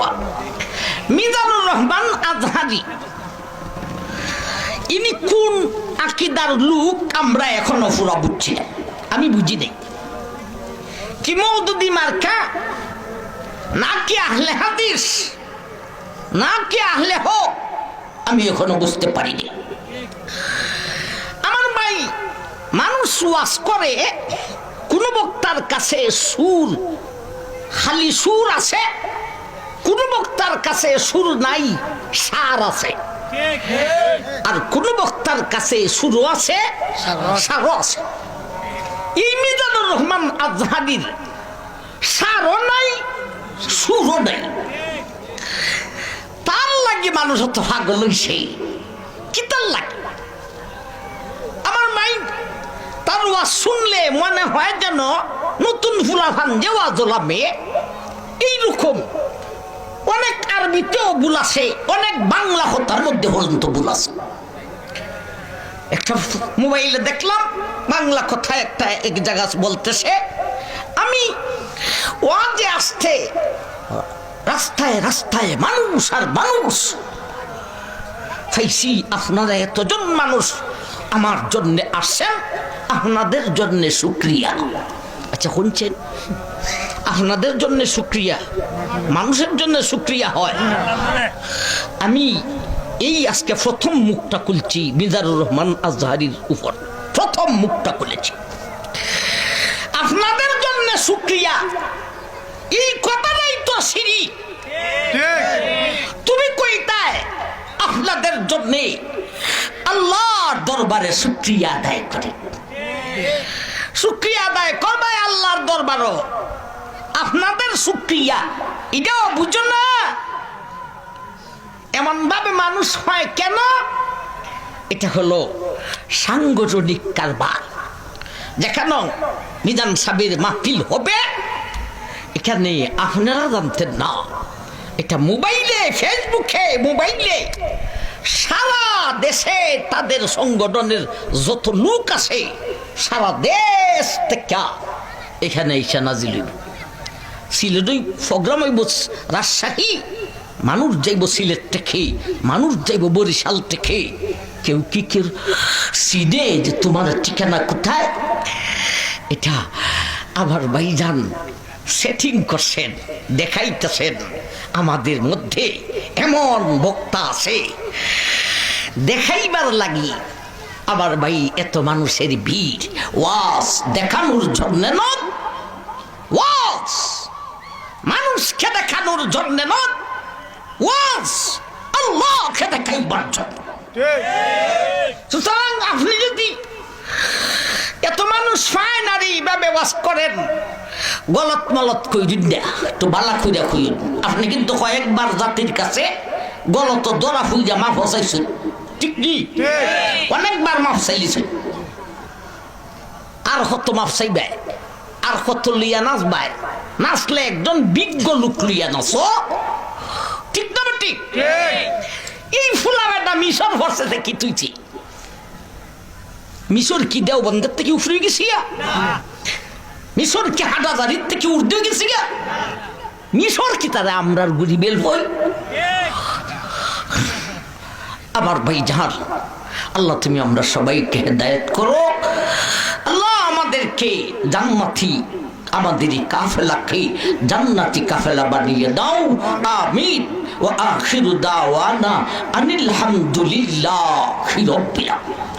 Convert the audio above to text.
বাবা মিজানুর রহমান আজহারি ইনি কোন আকীদার লোক আমরা এখনো পুরা বুঝছি না, আমি বুঝি নাই। কি মওদুদি মার্কা নাকি আহলে হাদিস নাকি আহলে হক আমি এখনো বুঝতে পারিনি। আমার ভাই মানুষ ওয়াজ করে, কোন বক্তার কাছে সুর খালি সুর আছে, কোন বক্তার কাছে সুর নাই সার আছে, আর কোন বক্তার কাছে সুরও আছে সারও আছে। এই মিজানুর রহমান আজহারির সারও নাই সুরও নাই, তার লাগে মানুষ অত পাগল হইছে। কি তার লাগে? আমার মাই তার ওয়াজ শুনলে মনে হয় যেন নতুন ফুলাফান যে ওয়াজ ওলামে এইরকম অনেক আরবিতেও ভুল আছে, অনেক বাংলা কথার মধ্যে পর্যন্ত ভুল আছে। একটা মোবাইলে দেখলাম বাংলা কথা একটা এক জায়গা বলতেছে, আমি ওয়াজে আসতে রাস্তায় রাস্তায় মানুষ আর মানুষ পাইছি, আপনারা এতজন মানুষ আমার জন্য আসছেন, আপনাদের জন্য শুকরিয়া। আচ্ছা শুনছেন, আপনাদের জন্য শুকরিয়া, মানুষের জন্য শুকরিয়া হয়। আমি এই আজকে প্রথম মুখটা খুলছি মিজানুর রহমান আজহারির উপর, প্রথম মুখটা খুলেছি। আপনাদের জন্য শুকরিয়া, এই কথাটাই তো সিঁড়ি। তুমি কইতায় আপনাদের জন্য আল্লাহর দরবারে শুকরিয়া আদায় করে, শুকরিয়া আদায় করবে আল্লাহর দরবারও। আপনাদের শুকরিয়া এটাও বুঝো না, এমন ভাবে মানুষ হয় কেন? এটা হলো সাংগঠনিক কারবার। যেখানে মিজান সাহেবের মাহফিল হবে, এখানে আপনারা জানতেন না, এটা মোবাইলে ফেসবুকে মোবাইলে সারা দেশে তাদের সংগঠনের যত লোক আছে সারা দেশ থেকে এখানে এসে নাজিল হইব। সিলেটই প্রোগ্রাম হইব, রাজশাহী মানুষ যাইব, সিলেট থেকে মানুষ যাইব, বরিশাল থেকে। কেউ কি কেউ সিনে যে তোমার ঠিকানা কোথায়, এটা আবার ভাইজান সেটিং করছেন, দেখাইতেছেন আমাদের মধ্যে এমন বক্তা আছে দেখাইবার লাগি। আবার ভাই এত মানুষের ভিড় ওয়াজ দেখানোর জন্য নয়, ওয়াজ মানুষকে দেখানোর জন্য নয়, ওয়াজ আল্লাহকে দেখাইবার জন্য। সুতরাং আপনি যদি এত মানুষ ফাইন আর এইভাবে ওয়াজ করেন, গলত মলত কইরেন না, তো বালা কইরা কইরেন। আপনি কিন্তু কয়েকবার জাতির কাছে গলত দরা ফুইরা মাফ চাইছেন, ঠিক নি? অনেকবার মাফ চাইছেন, আর কত মাফ চাইবে, আর কত লিয়া নাচবাই, নাচলে একজন বিজ্ঞ লোক লিয়া নাচ, ঠিক না? ঠিক। এই ফুলাবেটা মিশর ভরসে থেকে তুইছি, মিশর কি দেওবন্দের থেকে উফরে গেছি, মিশর কি হাটাজারির থেকে উর্দে গেছি, মিশর কি তারা আমরার গুড়ি বেল বই। আবার ভাই জাহার আল্লাহ তুমি আমরা সবাইকে হেদায়েত করো, আল্লাহ আমাদেরকে জান্নাতি, আমাদের কাফেলাকে জান্নাতি কাফেলা বানিয়ে দাও, আমিন। ওয়া আখিরু দাওয়ানা আনিল হামদুলিল্লাহি রাব্বিল আলামিন।